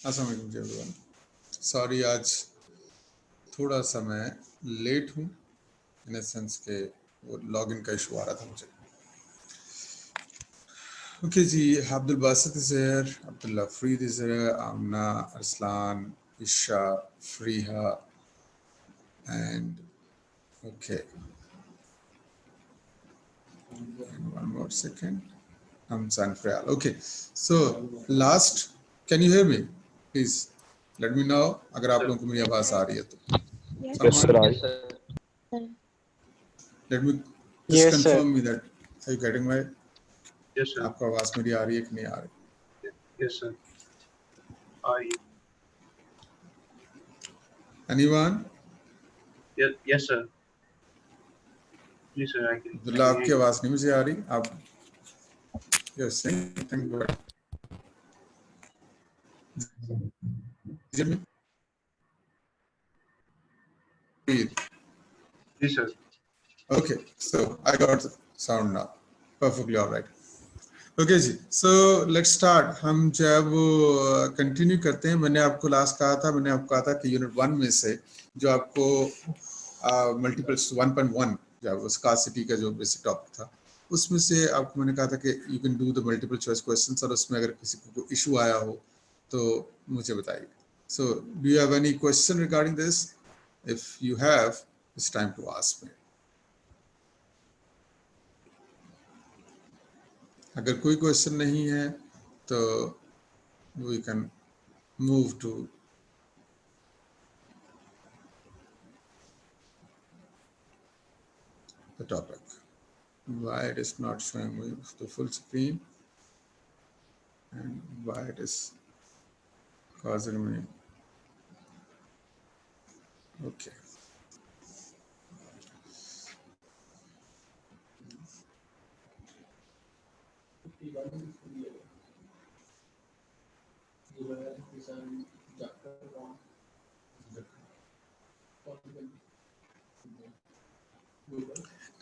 अस्सलाम वालेकुम जी everyone. Sorry आज थोड़ा सा मैं लेट हूँ, इन सेंस के वो लॉगिन का इशू आ रहा था मुझे। ओके जी, Abdul Basit is here, Abdullah Farid is here, Amna, Arsalan, Isha, Fariha and okay, one more second, Hamzan Frial. Okay, so last, can you hear me? Please let me know अगर आप लोगों को मेरी आवाज आ रही है तो। Yes, sir. Let me just Yes, confirm sir. me that are you getting my Yes, sir. आपको आवाज मेरी आ रही है कि नहीं आ रही? Yes, sir. Anyone? Yes, sir. Please, sir, I can. Abdullah आपकी आवाज नहीं मुझे आ रही, आप you're saying something but Yes, sir. okay, so I got the sound now, perfectly all right. Okay जी, सो लेट्स स्टार्ट। हम जब कंटिन्यू करते हैं, मैंने आपको लास्ट कहा था, मैंने आपको कहा था कि यूनिट 1 में से जो आपको मल्टीपल्स 1.1 जब स्कार्सिटी का जो बेसिक टॉपिक था, उसमें से आपको मैंने कहा था कि you can do the multiple choice questions, और उसमें अगर किसी को इशू आया हो तो मुझे बताइए। So do you have any question regarding this? If you have, it's time to ask me. अगर कोई क्वेश्चन नहीं है तो we can move to the topic. Why it is not showing me the full screen and why it is causing me. Okay.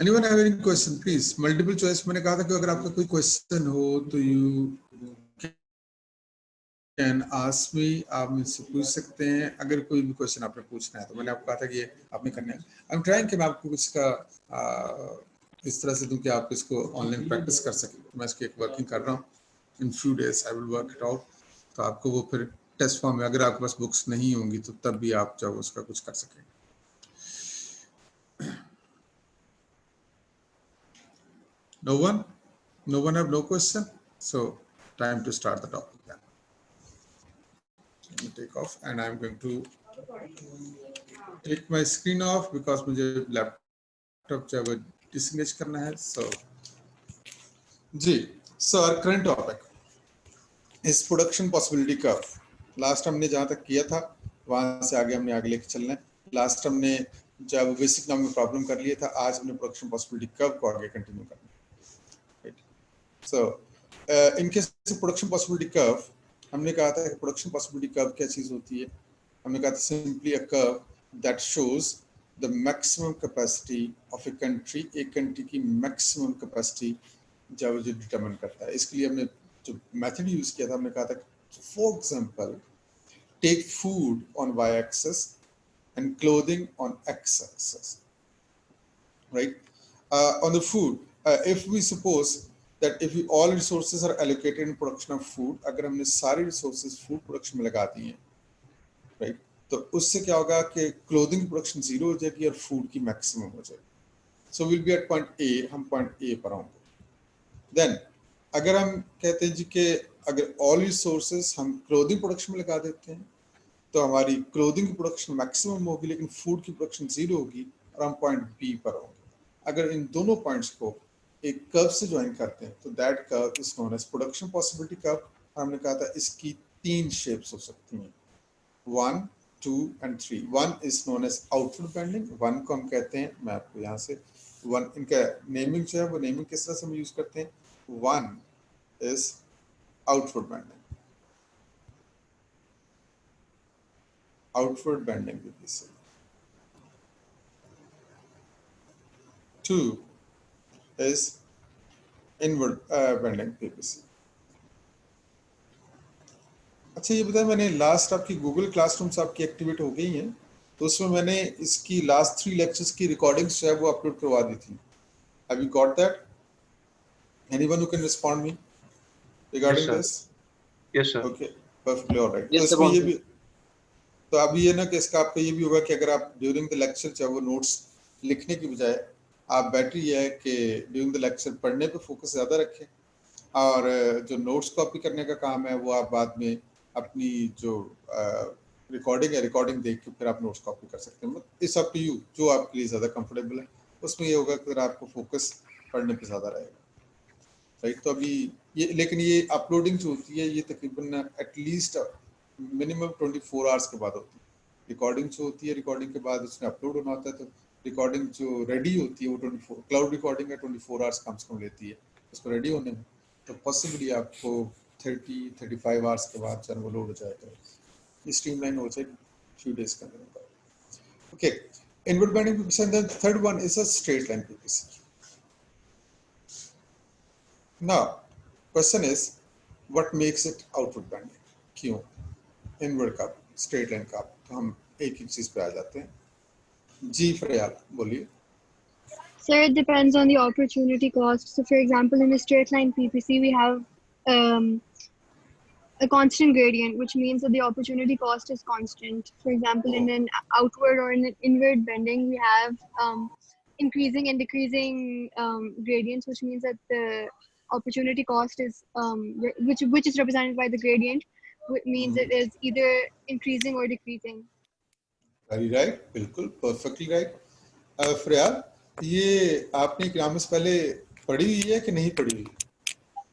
Anyone have any question, please? Multiple choice मैंने कहा था कि अगर आपका कोई क्वेश्चन हो तो you can ask me, आप मुझसे पूछ सकते हैं। अगर कोई भी क्वेश्चन आपने पूछना है तो मैंने आपको कहा था कि ये आपने करना है। I'm trying कि मैं आपको इसका इस तरह से दूं कि आप इसको ऑनलाइन प्रैक्टिस कर सकें। मैं इसकी एक वर्किंग कर रहा हूँ। In few days I will work it out. तो आपको वो फिर टेस्ट फॉर्म में, अगर आपके पास बुक्स नहीं होंगी तो तब भी आप जब उसका कुछ कर सकें। No one? No one have no question? So time to start the topic then. Let me take off and I'm going to take my screen off because मुझे लैपटॉप जो है डिसंगेज करना है। So our current topic is production possibility curve. Last हमने जहाँ तक किया था वहाँ से आगे हमने आगे लेके चलना है। लास्ट हमने जब बेसिक नॉर्मल प्रॉब्लम कर लिया था, आज हमने प्रोडक्शन पॉसिबिलिटी कर्व को आगे कंटिन्यू करना है। So in case of production possibility curve, हमने कहा था कि प्रोडक्शन पॉसिबिलिटी कर्व क्या चीज होती है। हमने कहा था simply a curve that shows the maximum capacity of a country, एक कंट्री की मैक्सिमम कैपेसिटी जब जो डिटरमिन करता है। इसके लिए हमने जो मेथड यूज किया था, हमने कहा था for example take food on Y axis and clothing on x-axis, right? On the food, if we suppose that if we all resources are allocated in production of food, अगर हमने सारी resources food production में लगा दी हैं, right? तो उससे क्या होगा कि clothing production zero हो जाएगी और food की maximum हो जाएगी। So we'll be at point A, हम point A पर होंगे। Then अगर हम कहते हैं जी कि अगर all resources हम clothing production में लगा देते हैं तो हमारी क्लोथिंग की प्रोडक्शन मैक्सिमम होगी लेकिन फूड की प्रोडक्शन जीरो होगी और हम पॉइंट बी पर होंगे। अगर इन दोनों पॉइंट्स को एक कर्व से ज्वाइन करते हैं तो that curve is known as production possibility curve. हमने कहा था इसकी तीन शेप्स हो सकती हैं, 1, 2 and 3। 1 is known as outward bending. 1 को हम कहते हैं, मैं आपको यहाँ से 1 इनका नेमिंग जो है वो नेमिंग किस तरह से हम यूज करते हैं। 1 is outward bending, outward bending PPC. 2 is inward bending PPC. अच्छा ये बताएं, मैंने लास्ट आपकी गूगल क्लासरूम्स आपकी एक्टिवेट हो गई हैं, तो उसमें मैंने इसकी लास्ट 3 लेक्चर्स की रिकॉर्डिंग्स जो है वो अपलोड करवा दी थी. Have you got that? Anyone who can respond me Yes, regarding sir. This? Yes, sir. Okay, perfectly alright. तो Yes, इसमें ये Subhankar. भी, तो अभी ये ना कि इसका आपका ये भी होगा कि अगर आप ड्यूरिंग द लेक्चर चाहे वो नोट्स लिखने की बजाय आप बेटर ये है कि ड्यूरिंग द लेक्चर पढ़ने पे फोकस ज़्यादा रखें, और जो नोट्स कॉपी करने का काम है वो आप बाद में अपनी जो रिकॉर्डिंग है, रिकॉर्डिंग देख के फिर आप नोट्स कॉपी कर सकते हैं. इट्स अप टू यू, जो आपके लिए ज़्यादा कंफर्टेबल है. उसमें ये होगा कि आपको फोकस पढ़ने पे ज़्यादा रहेगा, राइट. तो अभी ये, लेकिन ये अपलोडिंग जो होती है ये तकरीबन एटलीस्ट मिनिमम 24 आवर्स के बाद होती है. रिकॉर्डिंग जो होती है, रिकॉर्डिंग के बाद उसमें अपलोड होना होता है, तो रिकॉर्डिंग जो रेडी होती है वो 24 क्लाउड रिकॉर्डिंग है 24 आवर्स कम से कम लेती है उसको रेडी होने में. तो पॉसिबली आपको 30-35 आवर्स के बाद चैनल वो लोड हो जाएगा. ये स्ट्रीमलाइन हो जाए फ्यू डेज के अंदर. Okay, inward binding PPC. And then third one is a straight line PPC. Now question is what makes it outward binding? क्यों इनवर्ड का, स्ट्रेट लाइन का? तो हम एक एक चीज पे आ जाते हैं. जी फरियाल बोलिए. Sir, it depends on the opportunity cost. So, for example, in a straight line PPC, we have a constant gradient, which means that the opportunity cost is constant. For example, in an outward or in an inward bending, we have increasing and decreasing gradients, which means that the opportunity cost is which is represented by the gradient, which means it is either increasing or decreasing. Very right, बिल्कुल perfectly right. फरियाल, ये आपने economics पहले पढ़ी हुई है कि नहीं पढ़ी हुई?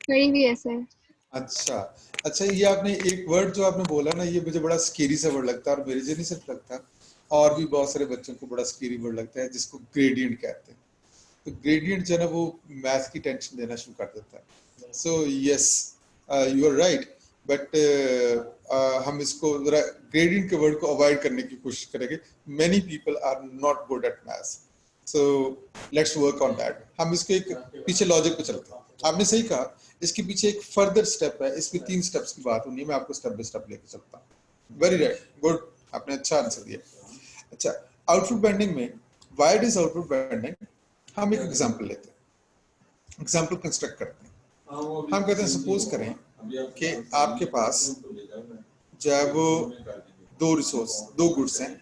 पढ़ी हुई है सर. अच्छा अच्छा, ये आपने एक वर्ड जो आपने बोला ना, ये मुझे बड़ा स्केरी सा वर्ड लगता है, और मेरे से नहीं सिर्फ लगता, और भी बहुत सारे बच्चों को बड़ा स्केरी वर्ड लगता है, जिसको ग्रेडियंट कहते हैं. तो ग्रेडियंट जो है ना वो मैथ की टेंशन देना शुरू कर देता है. So yes, you are right, but हम इसको जरा ग्रेडियंट के वर्ड को अवॉइड करने की कोशिश करेंगे. Many people are not good at maths, so let's work on that. हम इसको एक पीछे लॉजिक पे चलते हैं. आपने सही कहा, इसके पीछे एक फर्दर स्टेप है, इसमें 3 स्टेप्स की बात होनी है. मैं आपको स्टेप बाय स्टेप लेके चलता हूँ. वेरी राइट, गुड, आपने अच्छा आंसर दिया. अच्छा, आउटपुट बेंडिंग में व्हाई इज आउटपुट बेंडिंग? हम एक एग्जांपल लेते हैं, एग्जांपल कंस्ट्रक्ट करते हैं. हम कहते हैं सपोज करें कि आपके पास जब दो गुड्स हैं,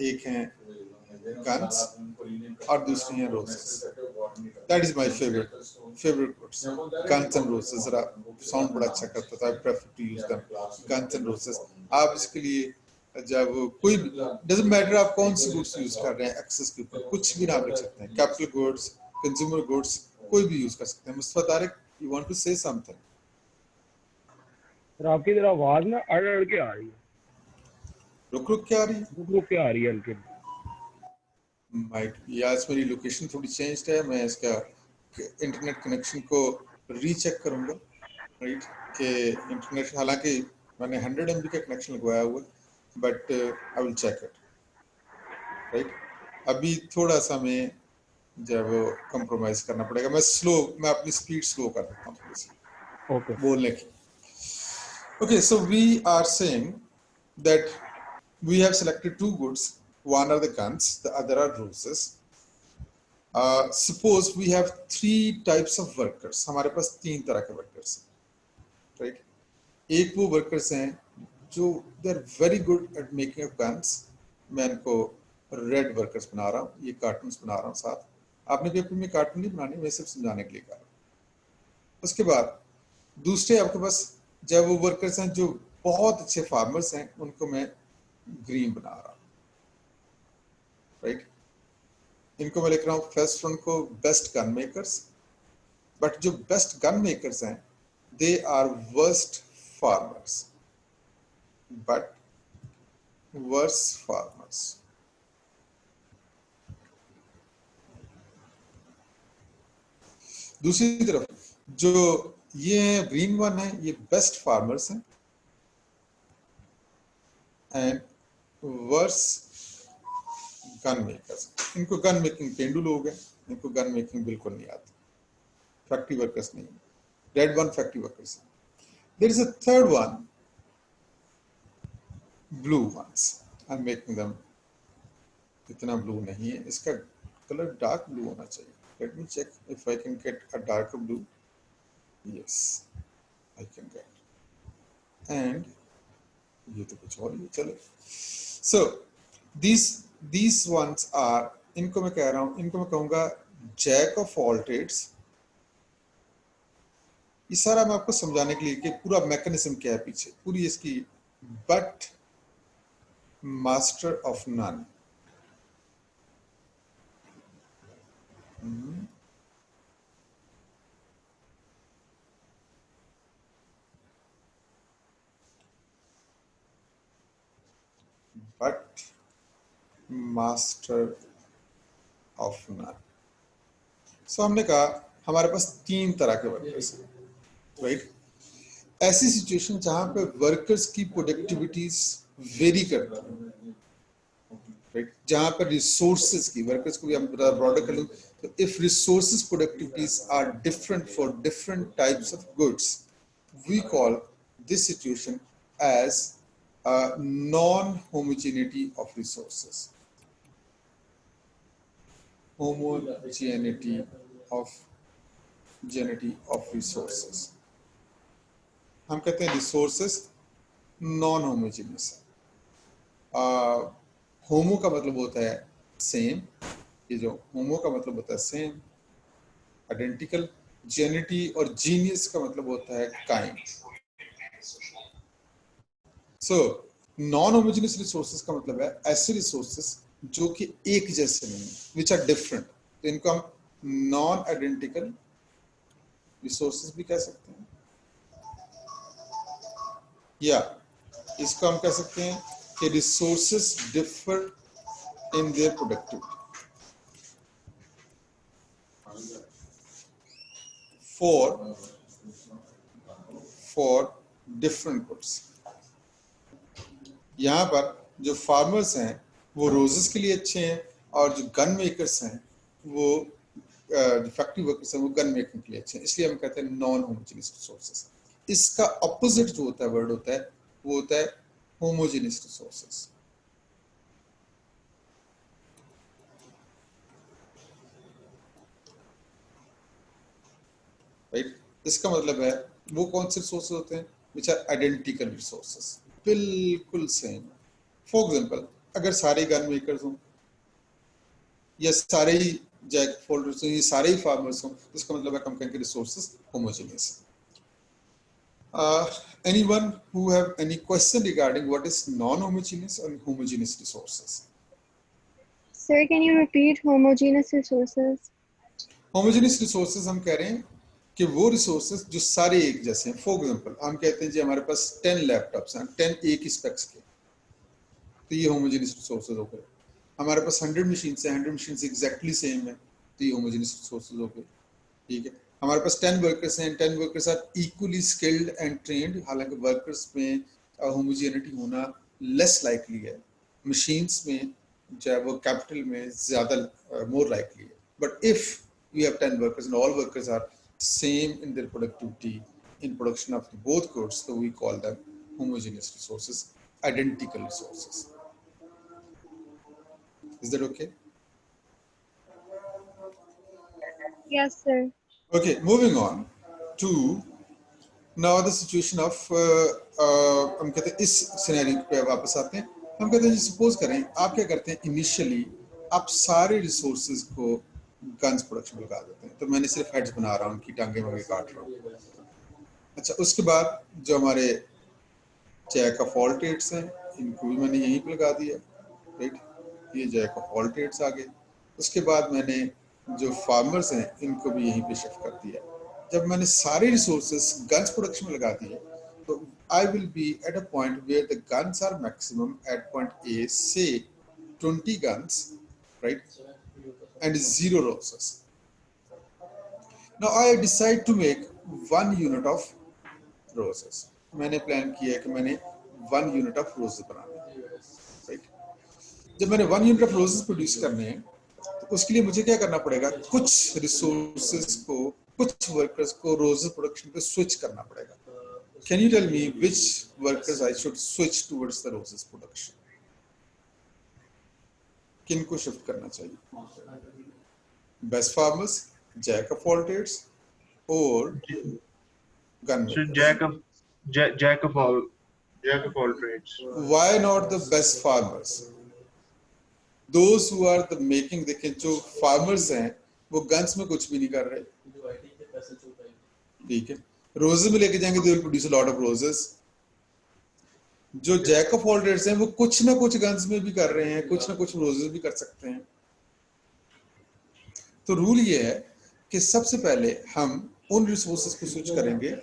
एक हैं गन्स और दूसरी हैं roses. That is my favourite goods, guns and roses. जरा साउंड बड़ा अच्छा करता था, I prefer to use them, guns and roses. आप इसके लिए जब कोई डजंट मैटर आप कौन सी गुड्स यूज कर रहे हैं, एक्सेस के ऊपर कुछ भी नाम लिख सकते हैं, कैपिटल गुड्स, कंज्यूमर गुड्स, कोई भी यूज कर सकते हैं. Mustafa Tariq, you want to say something? Sir आपकी तरह आवाज ना अड़ अड़ के आ रही है, रुक रुक के आ रही है. रुक के आ रही है हल्की. माइट, ये आज मेरी लोकेशन थोड़ी चेंज्ड है, मैं इसका इंटरनेट कनेक्शन को रीचेक करूंगा, राइट. कि इंटरनेट, हालांकि मैंने 100 MB का कनेक्शन लगवाया हुआ है, but I will check it, right. अभी थोड़ा सा मैं जब कंप्रोमाइज करना पड़ेगा, मैं अपनी स्पीड स्लो कर देता हूँ थोड़ी सी ओके बोलने की. Okay, so we are saying that we have selected 2 goods. One are the guns, the other are roses. Suppose we have 3 types of workers. हमारे पास 3 तरह के workers हैं, right? एक वो workers हैं जो they are very good at making of guns. मैं इनको red workers बना रहा हूँ, ये cartoons बना रहा हूँ साथ. आपने पेपर में कार्टून नहीं बनाने, मैं सिर्फ समझाने के लिए कर रहा हूँ. उसके बाद दूसरे आपके पास जब वो वर्कर्स हैं जो बहुत अच्छे फार्मर्स हैं, उनको मैं ग्रीन बना रहा हूँ, राइट. इनको मैं लिख रहा हूँ फर्स्ट वन को बेस्ट गन मेकर्स, बट जो बेस्ट गन मेकर्स हैं they are worst farmers, but worse farmers. दूसरी तरफ जो ये ग्रीन वन है, ये बेस्ट फार्मर्स हैं एंड वर्स गन मेकर्स. इनको गन मेकिंग पेंडू लोग हैं, इनको गन मेकिंग बिल्कुल नहीं आती, फैक्ट्री वर्कर्स नहीं. Red one factory workers. There is a third one blue ones. I'm making them इतना blue नहीं है, इसका color dark blue होना चाहिए. Let me check if I can get a darker blue. Yes, I can get. And ये तो कुछ और ही चले. So these ones are, इनको मैं कह रहा हूँ, इनको मैं कहूँगा jack of all trades. ये सारा मैं आपको समझाने के लिए कि पूरा मैकेनिज्म क्या है पीछे, पूरी इसकी, but master of none. But master of none. So हमने कहा हमारे पास 3 तरह के वर्कर्स हैं, राइट. ऐसी सिचुएशन जहां पे वर्कर्स की प्रोडक्टिविटीज वेरी करती है, राइट, जहां पर रिसोर्सेज की, वर्कर्स को भी हम ब्रॉडर कर लें, तो if resources productivities are different for different types of goods, we call this situation as non homogeneity of resources. homogeneity of resources. हम कहते हैं रिसोर्सेस नॉन होमोजेनियस है. होमो का मतलब होता है सेम, ये जो होमो का मतलब होता है सेम, आइडेंटिकल. जेनिटी और जीनियस का मतलब होता है kind. So non homogeneous resources का मतलब है ऐसे रिसोर्सेस जो कि एक जैसे नहीं, विच आर डिफरेंट. तो इनको हम नॉन आइडेंटिकल रिसोर्सेस भी कह सकते हैं, या इसको हम कह सकते हैं कि resources differ in their productivity for different goods. यहाँ पर जो फार्मर्स हैं वो रोजेस के लिए अच्छे हैं, और जो गन मेकर्स हैं वो फैक्ट्री वर्कर्स हैं वो गन मेकिंग के लिए अच्छे हैं. इसलिए हम कहते हैं नॉन होमोजेनियस रिसोर्सेस. इसका ऑपोजिट जो होता है वर्ड होता है वो होता है होमोजेनियस रिसोर्सेस. राइट. इसका मतलब है वो कौन से रिसोर्सेज होते हैं विच आर आइडेंटिकल रिसोर्सेस, बिल्कुल सेम. फॉर एग्जांपल, अगर सारे गन मेकर्स हों या सारे ही जैक फोल्डर्स हों, ये सारे ही फार्मर्स हों, इसका मतलब है हम कहेंगे resources homogeneous. Anyone who have any question regarding what is non-homogeneous and homogeneous resources? Sir, can you repeat homogeneous resources? Homogeneous resources हम कह रहे हैं कि वो रिसोर्सेज जो सारे एक जैसे हैं. फॉर एग्जांपल, हम कहते हैं जी हमारे पास 10 लैपटॉप्स हैं, 10 एक ही स्पेक्स के, तो ये होमोजेनियस रिसोर्सेज हो गए. हमारे पास 100 मशीन्स हैं, 100 मशीन्स एग्जैक्टली सेम है, तो ये होमोजेनियस रिसोर्सेज हो गए. ठीक है. हमारे पास 10 वर्कर्स हैं, 10 workers are equally skilled and trained. हालांकि वर्कर्स में होमोजेनिटी होना लेस लाइकली है, मशीन्स में चाहे वो कैपिटल में ज़्यादा मोर लाइकली है. But if we have 10 workers and all workers are same in their productivity in production of both goods, so we call them homogeneous resources, identical resources. Is that okay? Yes, sir. Okay, moving on to now the situation of हम कहते हैं इस scenario पे वापस आते हैं. हम कहते हैं जी सपोज करें आप क्या करते हैं, इनिशियली आप सारे रिसोर्सेज को गन्स प्रोडक्शन में लगा देते हैं. तो मैंने सिर्फ हेड्स बना रहा हूँ, उनकी टांगे वांगे काट रहा हूँ. अच्छा, उसके बाद जो हमारे जैक ऑफ ऑल ट्रेड्स हैं इनको भी मैंने यहीं पे लगा दिया. राइट, ये जैक ऑफ ऑल ट्रेड्स आ गए. उसके बाद मैंने जो फार्मर्स हैं इनको भी यहीं पे शिफ्ट कर दिया. जब मैंने सारे रिसोर्सेज गन्स प्रोडक्शन में लगा दिए तो I will be at a point where the guns are maximum at point A, say 20 guns, right, and 0 roses. Now I decide to make 1 unit of roses. मैंने प्लान किया है कि मैंने 1 unit of roses बनाने हैं. Right. जब मैंने 1 unit of roses produce करने हैं तो उसके लिए मुझे क्या करना पड़ेगा, कुछ रिसोर्सेज को, कुछ वर्कर्स को रोजेस प्रोडक्शन पे स्विच करना पड़ेगा. Can you tell me which workers I should switch towards the roses production? किनको शिफ्ट करना चाहिए? Best farmers, jack of all trades, or gun So makers? jack of all trades. Why not the best farmers? Those who are the making, देखें जो farmers हैं वो guns में कुछ भी नहीं कर रहे, ठीक है, roses में लेके जाएंगे, they will produce a lot of roses. जो जैक ऑफ ऑल ट्रेड्स हैं वो कुछ ना कुछ गन्स में भी कर रहे हैं, कुछ ना कुछ रोजेस भी कर सकते हैं. तो रूल ये है कि सबसे पहले हम उन रिसोर्सेज को स्विच करेंगे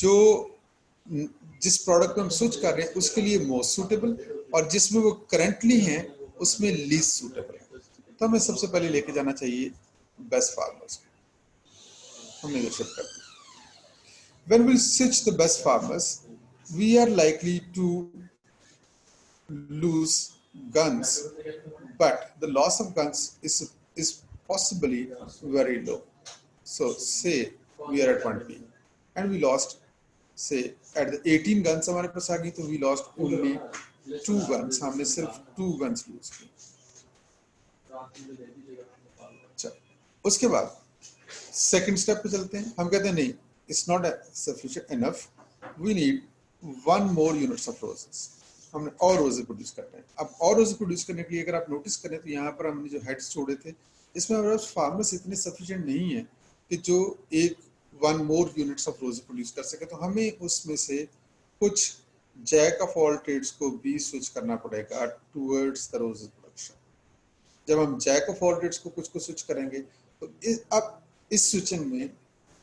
जो जिस प्रोडक्ट में हम स्विच कर रहे हैं उसके लिए मोस्ट सूटेबल, और जिसमें वो करंटली हैं उसमें लीस्ट सूटेबल है. तो हमें सबसे पहले लेके जाना चाहिए बेस्ट फार्मर्स को. हमने ये शिफ्ट कर दिया. When we switch the best farmers, we are likely to lose guns, but the loss of guns is possibly very low. So say we are at 20 and we lost, say at the 18 guns हमारे पास आ गई, तो we lost only 2 guns, हमने सिर्फ 2 guns lose की. अच्छा, उसके बाद second step पे चलते हैं. हम कहते हैं नहीं, it's not sufficient enough, we need 1 more units of roses. हमने और रोजेस प्रोड्यूस करते हैं. अब और रोजेस प्रोड्यूस करने के लिए अगर आप नोटिस करें तो यहाँ पर हमने जो हेड्स छोड़े थे इसमें हमारे पास फार्मर्स इतने सफिशिएंट नहीं है कि जो एक 1 more units of roses produce कर सके. तो हमें उसमें से कुछ जैक ऑफ ऑल ट्रेड्स को भी स्विच करना पड़ेगा टूवर्ड्स द रोजेस प्रोडक्शन. जब हम जैक ऑफ ऑल ट्रेड्स को कुछ को स्विच करेंगे तो अब इस स्विचिंग में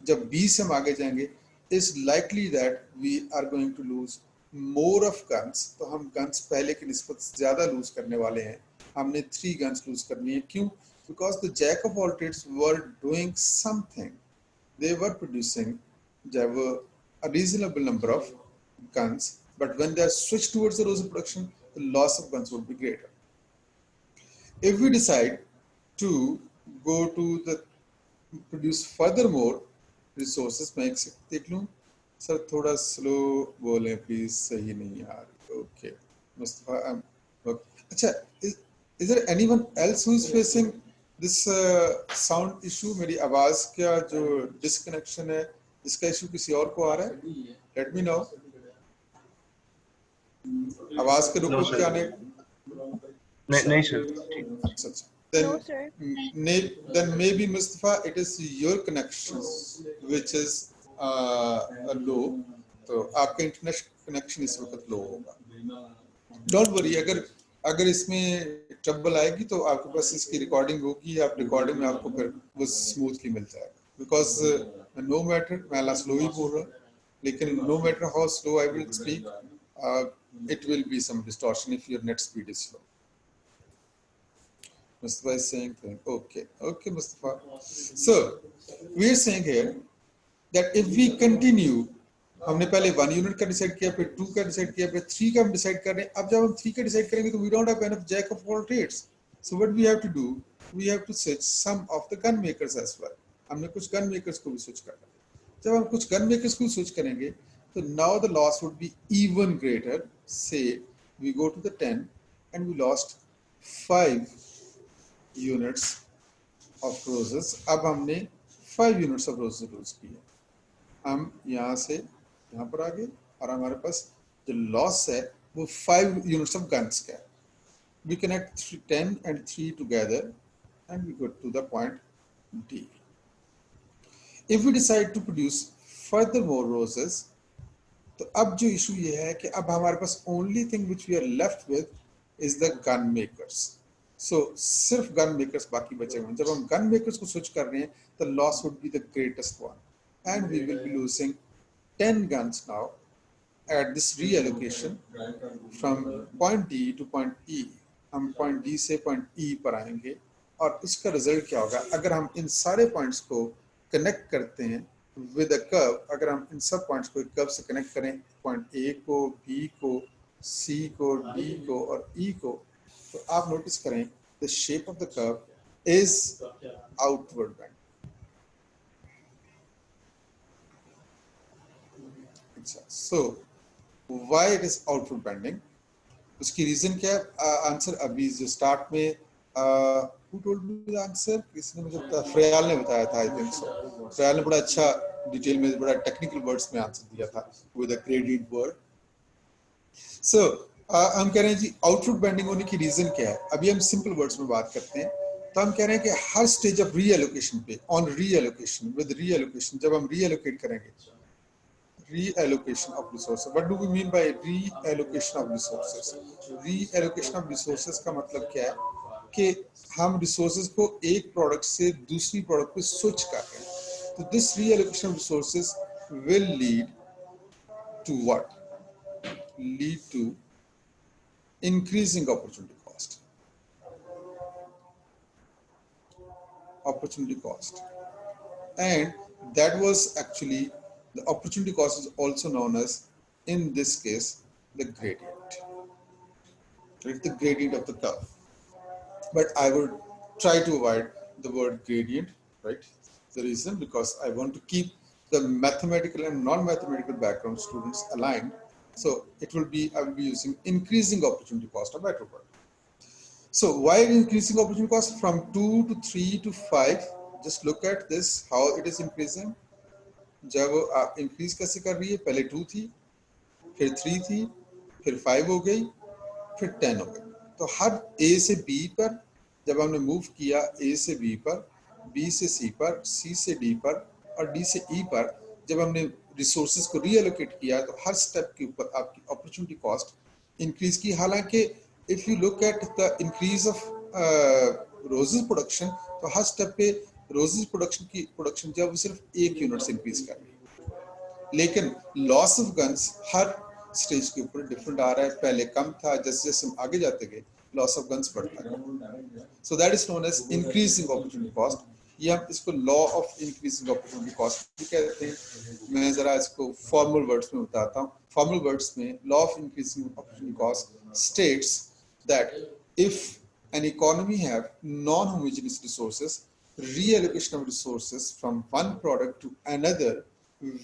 जब 20 से हम आगे जाएंगे, is likely that we are going to lose more of guns. तो हम गन्स पहले की निस्बत ज्यादा लूज करने वाले हैं. हमने 3 गन्स लूज करनी है. क्यों? Because the jack of all trades were doing something, they were producing a reasonable number of guns, but when they are switched towards the rose production, the loss of guns would be greater. If we decide to go to the produce furthermore resources, मैं एक देख लूँ sir, थोड़ा slow बोलें please, सही नहीं आ रही. Okay Mustafa, अच्छा, is there anyone else who is facing this sound issue? मेरी आवाज का जो डिस्कनेक्शन है इसका इशू किसी और को आ रहा है? Let me know. आवाज के रुक के आने. नहीं सर. अच्छा, then No, sir. then maybe Mustafa, it is your connection which is low. तो आपका इंटरनेट कनेक्शन इस वक्त लो होगा. डोंट वरी, अगर इसमें ट्रबल आएगी तो आपके पास इसकी रिकॉर्डिंग होगी. आप रिकॉर्डिंग में आपको फिर वो स्मूथली मिल जाएगा. बिकॉज नो मैटर, मैं स्लो ही बोल रहा हूँ, लेकिन no matter how slow I will speak, it will be some distortion if your net speed is slow. Mustafa is saying thing. Okay Mustafa. So we are saying here that if we continue, हमने पहले 1 unit का decide किया, फिर 2 का decide किया, फिर 3 का हम डिसाइड कर रहे हैं. अब जब हम 3 का डिसाइड करेंगे तो we don't have enough jack of all trades. So what we have to do, we have to switch some of the gun makers as well. हमने कुछ गन मेकर्स को भी स्विच करना है. जब हम कुछ गन मेकर्स को स्विच करेंगे तो now the loss would be even greater. Say we go to the 10 and we lost 5 units of roses. अब हमने 5 units of roses lose किए. हम यहाँ से यहाँ पर आ गए और हमारे पास जो लॉस है वो 5 units of guns का है. We connect 10 and 3 together and we go to the point D. If we decide to produce further more roses, तो अब जो इशू ये है कि अब हमारे पास only thing which we are left with is the gun makers. So सिर्फ gun makers बाकी बचे हुए हैं. जब हम gun makers को switch कर रहे हैं, the loss would be the greatest one, and we will be losing 10 guns now at this reallocation from point D to point E. हम point D से point E पर आएंगे और इसका रिजल्ट क्या होगा अगर हम इन सारे पॉइंट्स को कनेक्ट करते हैं विद अ कर्व. अगर हम इन सब पॉइंट्स को एक कर्व से कनेक्ट करें, पॉइंट ए को, बी को, सी को, डी को और ई को, तो आप नोटिस करें the shape of the curve is outward bend. अच्छा, so why it is outward bending? उसकी रीजन क्या है? आंसर अभी जो स्टार्ट में who told me the answer? किसने मुझे बताया? फ्रेयाल ने बताया था, आई थिंक सो. फ्रेयाल ने बड़ा अच्छा डिटेल में, बड़ा टेक्निकल वर्ड्स में आंसर दिया था विद अ ग्रेडियंट वर्ड. सो हम कह रहे हैं जी आउटवर्ड बेंडिंग होने की रीजन क्या है. अभी हम सिंपल वर्ड्स में बात करते हैं. तो हम कह रहे हैं कि हर स्टेज ऑफ रीएलोकेशन पे, ऑन रीएलोकेशन, विद रीएलोकेशन, जब हम रीएलोकेट करेंगे, reallocation of resources. What do we mean by reallocation of resources? Reallocation of resources का मतलब क्या है कि हम resources को एक product से दूसरी product पे switch कर रहे हैं. तो this reallocation of resources will lead to what? Lead to increasing opportunity cost. Opportunity cost, and that was actually the opportunity cost is also known as, in this case, the gradient. Right, the gradient of the curve. But I would try to avoid the word gradient, right? The reason, because I want to keep the mathematical and non-mathematical background students aligned. So it will be, I will be using increasing opportunity cost, a better word. So why increasing opportunity cost from 2 to 3 to 5? Just look at this, how it is increasing. जब आप increase कैसे कर रही है? पहले 2 थी, फिर 3 थी, फिर 5 हो गई, फिर 10 हो गई. तो हर A से B पर जब हमने मूव किया, A से B पर, B से C पर, C से D पर और D से E पर जब हमने रिसोर्सेज को रीएलोकेट किया, तो हर स्टेप के ऊपर आपकी अपॉर्चुनिटी कॉस्ट इंक्रीज की. हालांकि if you look at the increase of roses production, तो हर स्टेप पे रोजेस प्रोडक्शन जो है वो सिर्फ 1 यूनिट से इंक्रीज कर रही है. लेकिन loss of guns her stage के ऊपर डिफरेंट आ रहा है. पहले कम था, जैसे जैसे हम आगे जाते गए लॉस ऑफ गन्स बढ़ता है. So that is known as increasing opportunity cost. ये हम इसको law of increasing opportunity cost भी कहते हैं. मैं जरा इसको फॉर्मल वर्ड्स में बताता हूँ. फॉर्मल वर्ड्स में law of increasing opportunity cost states that if an economy have non-homogeneous resources, reallocation of resources from one product to another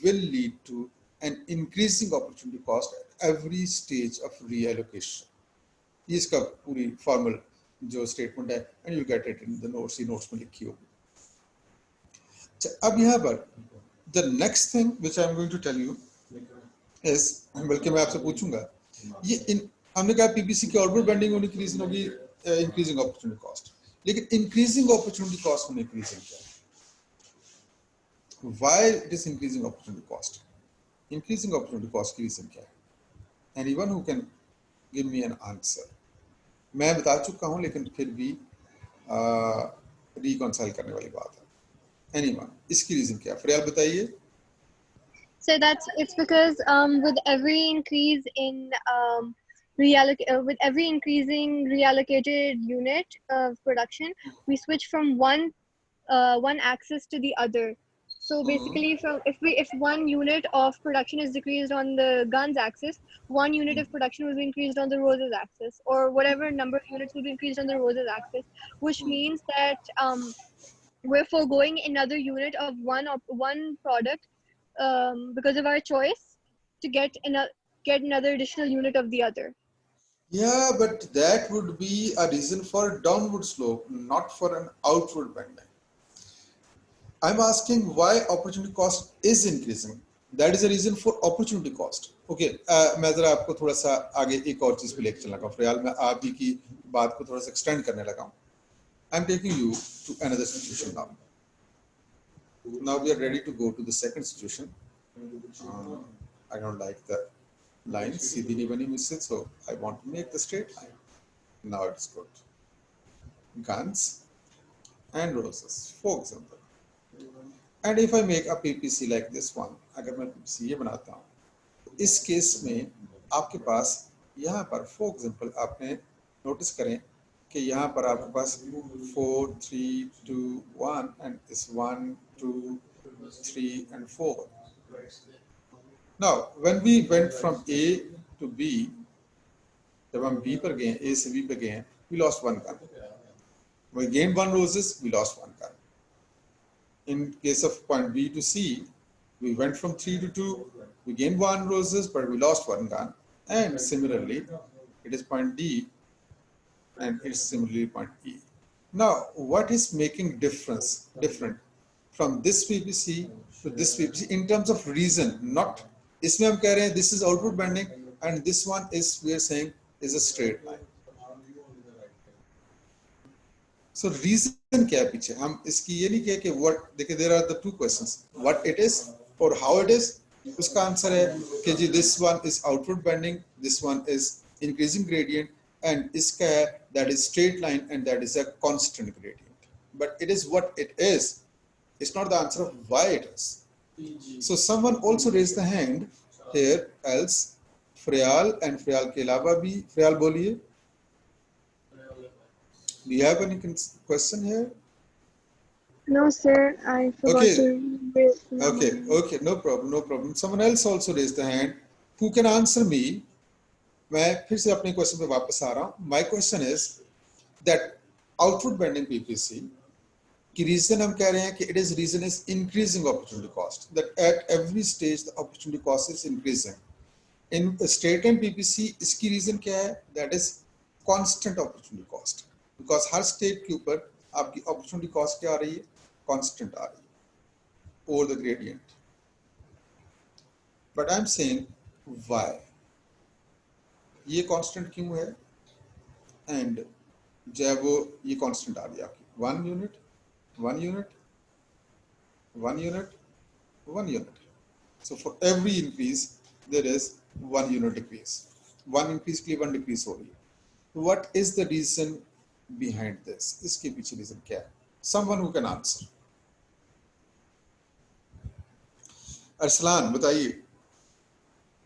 will lead to an increasing opportunity cost at every stage of reallocation. ये इसका पूरी formal जो statement है, and you get it in the notes. ये notes में लिखी होगी. अब यहाँ पर the next thing which I am going to tell you is, बल्कि मैं आपसे पूछूंगा, ये हमने कहा पीपीसी की आउटवर्ड बेंडिंग होने की रीजन होगी इंक्रीजिंग अपॉर्चुनिटी कॉस्ट. लेकिन इंक्रीजिंग अपॉर्चुनिटी कॉस्ट होने की रीजन क्या है? Why it is increasing opportunity cost? Increasing opportunity cost की रीजन क्या है? Anyone who can give me an answer. मैं बता चुका हूं, लेकिन फिर भी रिकॉन्साइल करने वाली बात है. एनीवन, इसकी रीजन क्या है? फरियाल बताइए. So it's because with every increase in with every increasing reallocated unit of production, we switch from one axis to the other. So basically, if one unit of production is decreased on the guns axis, one unit of production will be increased on the roses axis, or whatever number of units will be increased on the roses axis, which means that we're foregoing another unit of one product because of our choice to get another additional unit of the other. Yeah, but that would be a reason for downward slope, not for an outward bending. I'm asking why opportunity cost is increasing. That is a reason for opportunity cost. Okay, मैं जरा आपको थोड़ा सा आगे एक और चीज पे लेकर चलना लगा. फिलहाल मैं आप ही की बात को थोड़ा सा एक्सटेंड करने लगा हूँ. I'm taking you to another situation now. Now we are ready to go to the second situation. I don't like the line, सीधी नहीं बनी मुझसे, so I want to make the straight line. Now it's good. Guns and roses, for example. And if I make a PPC like this one, अगर मैं PPC ये बनाता हूँ, तो इस केस में आपके पास यहाँ पर for example आपने नोटिस करें कि यहाँ पर आपके पास 4, 3, 2, 1 and this 1, 2, 3 and 4. Now, when we went from A to B, जब हम B पर गए, A से B पर गए, we lost one gun. We gained one roses, we lost one gun. In case of point B to C, We went from 3 to 2. We gained 1 roses, but we lost 1 gun. And similarly, it is point D, and it's similarly point E. Now, what is making different from this PPC to this PPC in terms of reason? Not इसमें हम कह रहे हैं this is outward bending, and this one is we are saying is a straight line. So reason क्या है पीछे? हम इसकी ये नहीं कहे कि what, देखिए there are the two questions, what it is और how it is. उसका आंसर है कि जी this one is outward bending, this one is increasing gradient, and इसका है that is straight line and that is a constant gradient. But it is what it is. It's not the answer of why it is. So someone also raised the hand here else. Freyal and Freyal के अलावा भी Freyal बोलिए. Do you have any question here? No, sir. I forgot Okay. to raise my Okay, hand. okay, no problem. Someone else also raised the hand. Who can answer me? मैं फिर से अपने question पे वापस आ रहा हूँ. My question is that outward bending PPC की reason हम कह रहे हैं कि it is reason is increasing opportunity cost. That at every stage the opportunity cost is increasing. In straight line PPC इसकी reason क्या है? That is constant opportunity cost. Because her stage के ऊपर आपकी opportunity cost क्या आ रही है? Constant आ रही है over the gradient. But I'm saying why? ये constant क्यों है? And जब वो ये constant आ रही है आपकी 1 unit, 1 unit, 1 unit, 1 unit. So for every increase there is 1 unit decrease. 1 increase के लिए 1 decrease हो रही है. What is the reason behind this? इसके पीछे reason क्या है? Someone who can answer. Arslan, बताइए.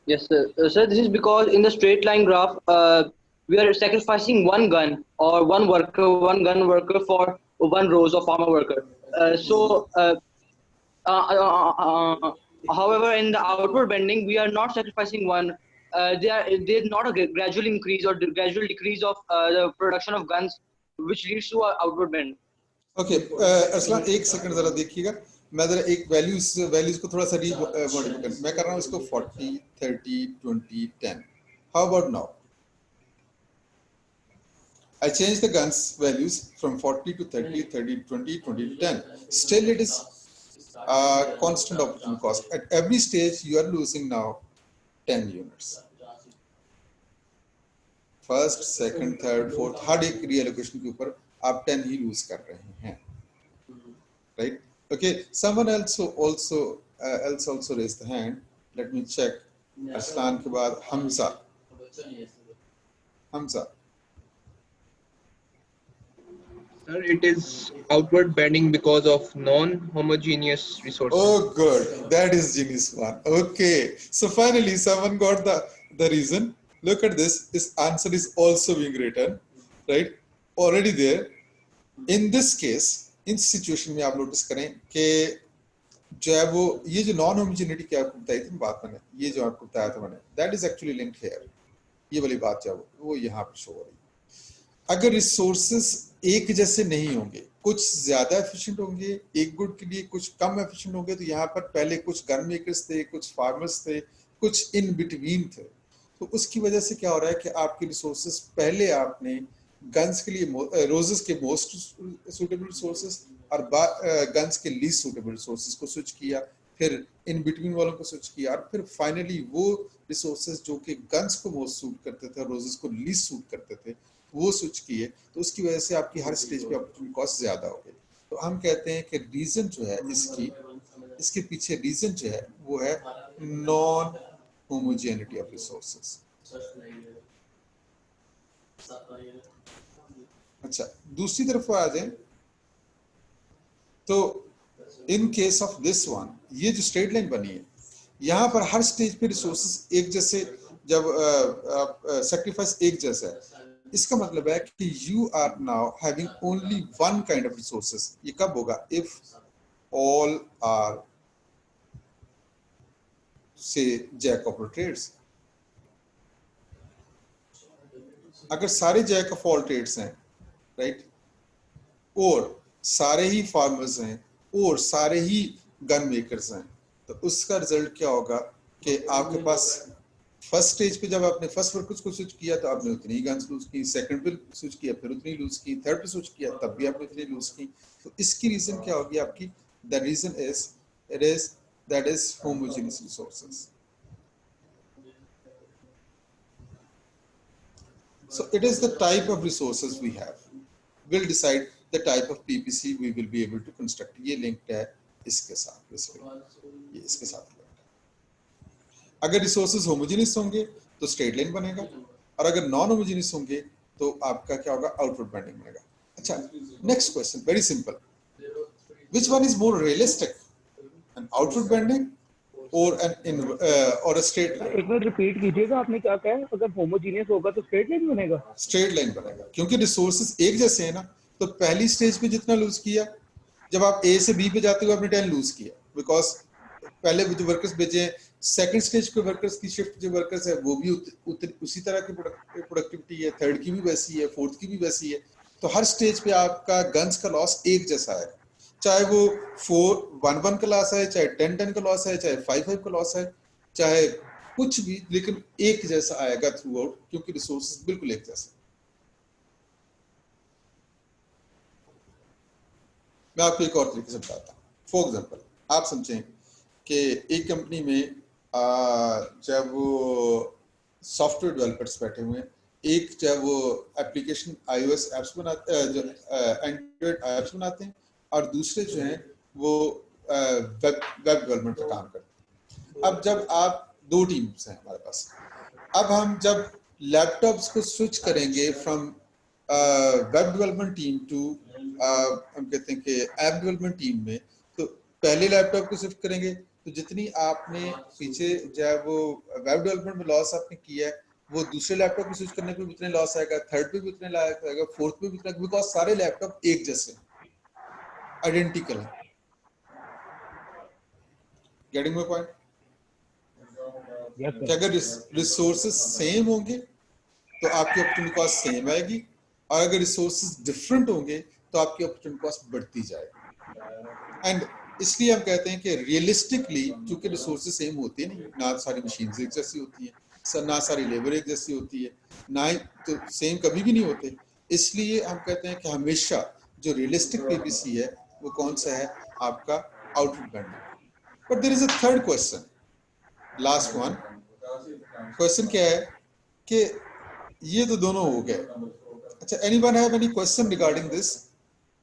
Yes, sir. Sir, this is because in the straight line graph, we are sacrificing one gun or one gun worker for one rows of farmer worker. However, in the outward bending, we are not sacrificing one. There's not a gradual increase or gradual decrease of the production of guns, which leads to an outward bend. Okay, Arslan, एक second जरा देखिएगा. मैं जरा एक values को थोड़ा सा modify कर, मैं कर रहा हूँ इसको 40, 30, 20, 10. How about now? I changed the guns values from 40 to 30, 30 to 20, 20 to 10. Still it is constant opportunity cost. At every stage you are losing now 10 units. First, second, third, fourth, हर एक reallocation के ऊपर आप 10 ही lose कर रहे हैं. Right? Okay, someone else also raised the hand. Let me check. Arslan के बाद Hamza. Sir, it is outward bending because of non-homogeneous resources. Oh, good. That is genius one. Okay. So finally, someone got the reason. Look at this. This answer is also being written, right? Already there. In this case, in situation में आप notice करें कि जो है वो ये जो non homogeneity की आपको बताई थी बात मैंने, ये जो आपको बताया था मैंने, that is actually linked here. ये वाली बात जो वो यहाँ पर शो हो रही है. अगर रिसोर्सेस एक जैसे नहीं होंगे, कुछ ज्यादा एफिशिएंट होंगे एक गुड के लिए, कुछ कम एफिशिएंट होंगे, तो यहाँ पर पहले कुछ गन मेकर्स थे, कुछ फार्मर्स थे, कुछ इन बिटवीन थे. तो उसकी वजह से क्या हो रहा है कि आपके रिसोर्सेस पहले आपने गन्स के लिए रोजेस के मोस्ट सूटेबल रिसोर्सेस और गन्स के लीस्ट सूटेबल रिसोर्सेस को स्विच किया, फिर इन बिटवीन वालों को स्विच किया, और फिर फाइनली वो रिसोर्सेस जो कि गन्स को मोस्ट सूट करते थे और रोजेस को लीस्ट सूट करते थे वो स्विच किए. तो उसकी वजह से आपकी हर स्टेज पे अपॉर्चुनिटी कॉस्ट ज्यादा हो गई. तो हम कहते हैं कि रीजन जो है इसके पीछे रीजन जो है वो है नॉन होमोजेनिटी ऑफ रिसोर्सेस. अच्छा, दूसरी तरफ आ जाए तो in case of this one, ये जो स्ट्रेट लाइन बनी है यहाँ पर हर स्टेज पे रिसोर्सेस एक जैसे, जब सैक्रिफाइस एक जैसा है, इसका मतलब है कि you are now having only one kind of resources. ये कब होगा? If all are say jack of all trades. अगर सारे जैक ऑफ ऑल ट्रेड्स हैं, राइट, और सारे ही फार्मर्स हैं और सारे ही गन मेकर्स हैं, तो उसका रिजल्ट क्या होगा कि आपके पास फर्स्ट स्टेज पे जब आपने फर्स्ट वर्कर्स को स्विच किया तो आपने उतनी ही गन्स लूज की, सेकंड पे स्विच किया फिर उतनी लूज की, थर्ड पे स्विच किया तब भी आपने उतनी लूज की। तो इसकी रीजन क्या होगी आपकी? The reason is that is homogeneous resources. So it is the type of resources we have will decide the type of PPC we will be able to construct. ये linked है इसके साथ, basically ये इसके साथ linked है। अगर resources homogeneous होंगे तो straight line बनेगा, और अगर non homogeneous होंगे तो आपका क्या होगा? Outward bending बनेगा। अच्छा, next question, very simple. Which one is more realistic, an outward bending or a straight line? एक मिनट रिपीट कीजिएगा, आपने क्या कहा है? अगर होमोजीनियस होगा तो स्ट्रेट लाइन बनेगा? स्ट्रेट लाइन बनेगा, क्योंकि रिसोर्सेज एक जैसे हैं ना। तो पहली स्टेज पे जितना लूज किया, जब आप ए से बी पे जाते हो आपने 10 लूज किया, बिकॉज पहले जो वर्कर्स भेजे हैं, सेकंड स्टेज पे वर्कर्स की शिफ्ट जो वर्कर्स है वो भी उसी तरह की प्रोडक्टिविटी है, थर्ड की भी वैसी है, फोर्थ की भी वैसी है। तो हर स्टेज पे आपका गन्स का लॉस एक जैसा है, चाहे वो 4-1-1 का लॉस है, चाहे 10-10 का लॉस है, चाहे 5-5 का लॉस है, चाहे कुछ भी, लेकिन एक जैसा आएगा थ्रू आउट, क्योंकि रिसोर्सेज बिल्कुल एक जैसे। मैं आपको एक और तरीके से बताता हूँ। फॉर एग्जाम्पल, आप समझें कि एक कंपनी में जब वो सॉफ्टवेयर डेवलपर्स बैठे हुए हैं, एक जब वो एप्लीकेशन iOS एप्स बनाते जो एंड्रॉइड एप्स बनाते हैं, और दूसरे जो हैं वो वेब डेवलपमेंट का काम करते हैं। अब जब आप दो टीम्स हैं हमारे पास, अब हम जब लैपटॉप्स को स्विच करेंगे from web development team to हम कहते हैं कि ऐप डेवलपमेंट टीम में, तो पहले लैपटॉप को शिफ्ट करेंगे तो जितनी आपने पीछे जब वो वेब डेवलपमेंट में लॉस आपने किया है, वो दूसरे लैपटॉप को स्विच करने पे भी उतने लॉस आएगा, थर्ड पे भी उतने लॉस आएगा, फोर्थ पे भी उतना, बिकॉज सारे लैपटॉप एक जैसे आइडेंटिकल हैं। Getting my point? यस कि सर। अगर रिसोर्सेज सेम होंगे तो आपकी अपॉर्चुनिटी कॉस्ट सेम आएगी, और अगर रिसोर्सेज डिफरेंट होंगे तो आपकी अपॉर्चुनिटी कॉस्ट बढ़ती जाएगी। एंड इसलिए हम कहते हैं कि रियलिस्टिकली, क्योंकि रिसोर्सेज सेम होते नहीं, ना सारी मशीन्स एक जैसी होती हैं, ना सारी लेबर एक जैसी होती है, ना ही तो सेम कभी भी नहीं होते। इसलिए हम कहते हैं कि हमेशा जो रियलिस्टिक पीपीसी है वो कौन सा है? आपका output bending. But there is a third question, last one. Question क्या है कि ये तो दोनों हो गए। अच्छा, anyone have any question regarding this?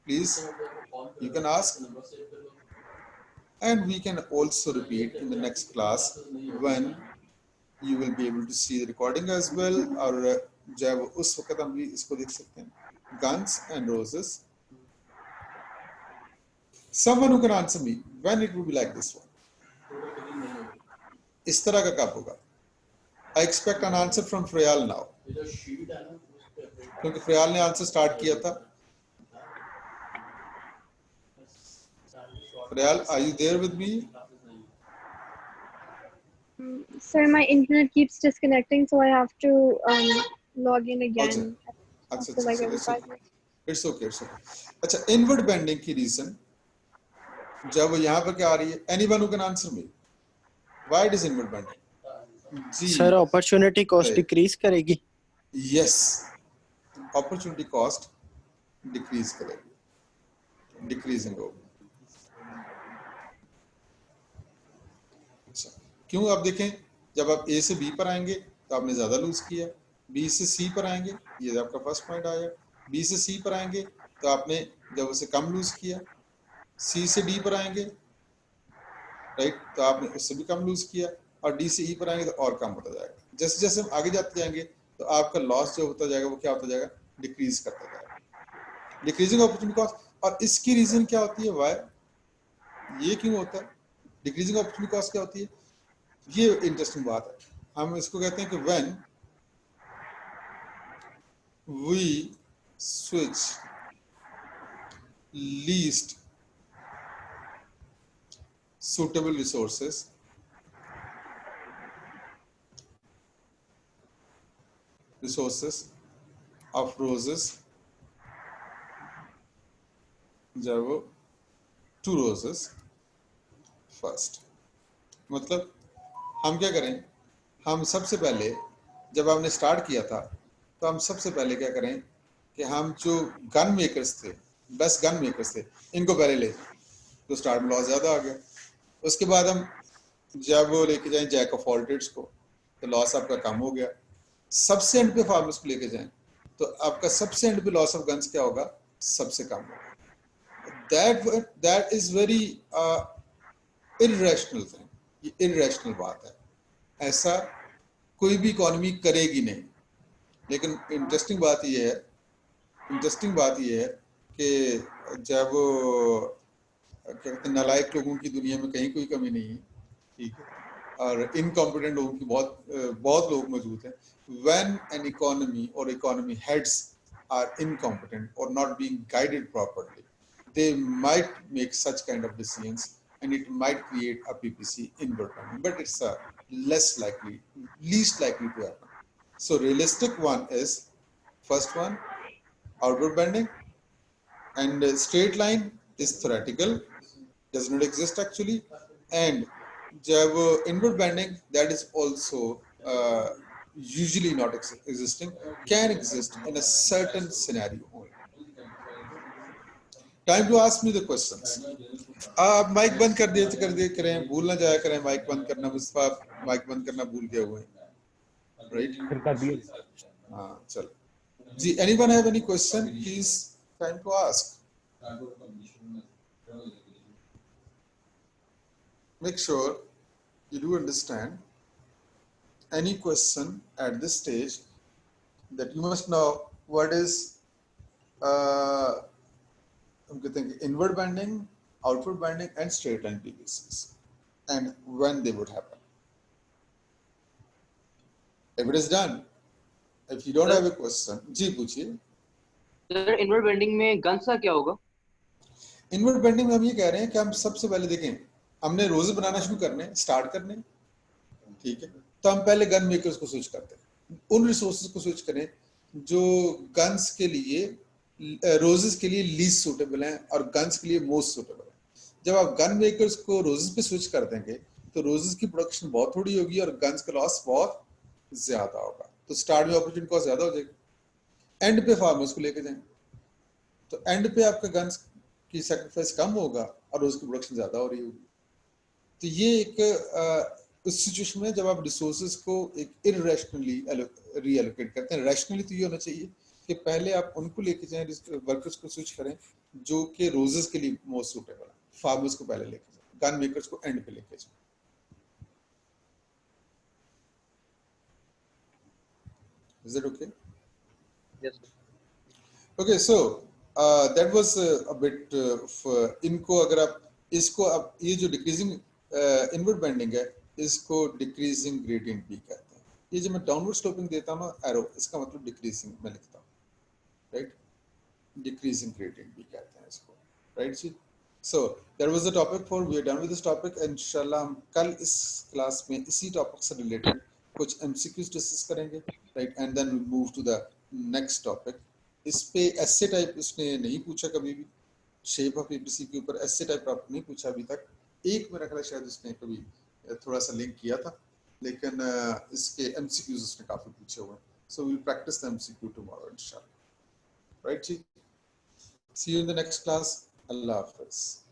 Please you can ask, and we can also repeat in the next class when you will be able to see the recording as well, और जब उस वक्त हम भी इसको देख सकते हैं। guns and roses, someone who can answer me when it will be like this one, इस तरह का कब होगा? I expect an answer from Frayal now, क्योंकि फ्रयाल ने आंसर स्टार्ट किया था। Frayal, are you there with me? Sir, my internet keeps disconnecting, so I have to log in again अच्छा after like every अच्छा, 5 minutes. It's okay it's okay. अच्छा, inward bending की reason जब वो यहाँ पर क्या आ रही है? Anyone who can answer me why it is inward bending? जी सर, अपॉर्चुनिटी कॉस्ट डिक्रीज करेगी। यस, अपॉर्चुनिटी कॉस्ट डिक्रीज करेगी, डिक्रीजिंग होगी। अच्छा, क्यों? आप देखें, जब आप ए से बी पर आएंगे तो आपने ज्यादा लूज किया, बी से सी पर आएंगे, ये आपका फर्स्ट पॉइंट आया, बी से सी पर आएंगे तो आपने जब उसे कम लूज किया, सी से डी पर आएंगे, राइट, तो आपने उससे भी कम लूज किया, और डी से ई पर आएंगे तो और कम होता जाएगा। जैसे जैसे हम आगे जाते जाएंगे तो आपका लॉस जो होता जाएगा वो क्या होता जाएगा? डिक्रीज करता जाएगा, डिक्रीजिंग अपॉर्चुनिटी कॉस्ट। और इसकी रीजन क्या होती है? वाई? ये क्यों होता है? डिक्रीजिंग अपॉर्चुनिटी कॉस्ट क्या होती है? ये इंटरेस्टिंग बात है। हम इसको कहते हैं कि when we switch least suitable resources of roses, जब to roses first, मतलब हम क्या करें, हम सबसे पहले जब हमने स्टार्ट किया था तो हम सबसे पहले क्या करें कि हम जो गन मेकर्स थे, बेस्ट गन मेकर्स थे, इनको पहले ले जाएं, तो स्टार्ट में लॉस ज़्यादा आ गया। उसके बाद हम जब वो लेके जाएं जैक ऑफ ऑल ट्रेड्स को तो लॉस आपका कम हो गया। सबसे एंड पे फार्मर्स को लेके जाएं तो आपका सबसे एंड पे लॉस ऑफ गन्स क्या होगा, सबसे कम होगा। That is very irrational thing, ये इररेशनल बात है, ऐसा कोई भी इकोनॉमी करेगी नहीं। लेकिन इंटरेस्टिंग बात ये है कि जब क्या कहते हैं, नालायक लोगों की दुनिया में कहीं कोई कमी नहीं है, ठीक है, और इनकॉम्पिटेंट लोगों की बहुत लोग मौजूद हैं। व्हेन एन इकोनॉमी और इकोनॉमी हेड्स आर इनकॉम्पिटेंट और not being guided properly, they might make such kind of decisions and it might create a PPC inward bending, but it's a least likely to happen. So realistic one is first one, outward bending, and straight line is theoretical, does not exist actually, and jab inward bending, that is also usually not existing, can exist in a certain scenario only. Time to ask me the questions. आप mic बंद कर दिए करें, भूल ना जाया करें mic बंद करना। मुस्तफा माइक बंद करना भूल गए हुए हैं, राइट? फिर कर दिए। हाँ चलो जी। Anyone have any question please, time to ask. Make sure you do understand any question at this stage, that you must know what is I'm thinking inward bending, outward bending, and straight line PVCs, and when they would happen. If it is done, if you don't have a question, जी पूछिए। Sir inward bending में guns का क्या होगा? Inward bending में हम ये कह रहे हैं कि हम सबसे पहले देखें, हमने रोज बनाना शुरू करने, स्टार्ट करने, ठीक है, तो हम पहले गन मेकर्स को स्विच करते हैं, उन रिसोर्सेज को स्विच करें जो गन्स के लिए, रोजेस के लिए लीस्ट सूटेबल हैं और गन्स के लिए मोस्ट सूटेबल है। जब आप गन मेकर्स को रोजेस पे स्विच कर देंगे तो रोजेस की प्रोडक्शन बहुत थोड़ी होगी और गन्स का लॉस बहुत ज्यादा होगा, तो स्टार्ट में अपॉर्चुनिटी कॉस्ट ज्यादा हो जाएगी। एंड पे फार्मर्स को लेके जाएं तो एंड पे आपका गन्स की सैक्रिफाइस कम होगा और उसकी प्रोडक्शन ज्यादा हो रही होगी। तो ये एक उस सिचुएशन में जब आप रिसोर्सेज को एक इररेशनली रीएलोकेट करते हैं, रैशनली तो ये होना चाहिए कि पहले आप उनको लेके जाएं, वर्कर्स को स्विच करें जो कि रोजेस के लिए मोस्ट सूटेबल है, फार्मर्स को पहले लेके जाएं, गन मेकर्स को एंड पे लेके जाएं। Is it okay? Yes. Okay, so that was a bit इनको अगर आप इसको आप ये जो डिक्रीजिंग इनवर्ड बेंडिंग है इसको डिक्रीजिंग ग्रेडियंट भी कहते हैं। ये जो मैं डाउनवर्ड स्लोपिंग देता हूँ ना एरो, इसका मतलब डिक्रीजिंग मैं लिखता हूँ, राइट? डिक्रीजिंग ग्रेडियंट भी कहते हैं इसको, राइट जी? So that was the topic for, we are done with this topic. इंशाल्लाह हम कल इस क्लास में इसी टॉपिक से रिलेटेड कुछ एमसीक्यूज डिस्कस करेंगे, right? And then we move to the next topic. इस पे एसे टाइप इसने नहीं पूछा कभी भी, शेप ऑफ पीपीसी के ऊपर एसे टाइप आपने नहीं पूछा अभी तक। एक मेरा ख्याल शायद इसने कभी थोड़ा सा लिंक किया था, लेकिन इसके एमसीक्यूज उसने काफी पूछे हुए हैं। So we will practice the MCQ tomorrow इंशाल्लाह, राइट जी? See you in the next class. अल्लाह हाफिज़।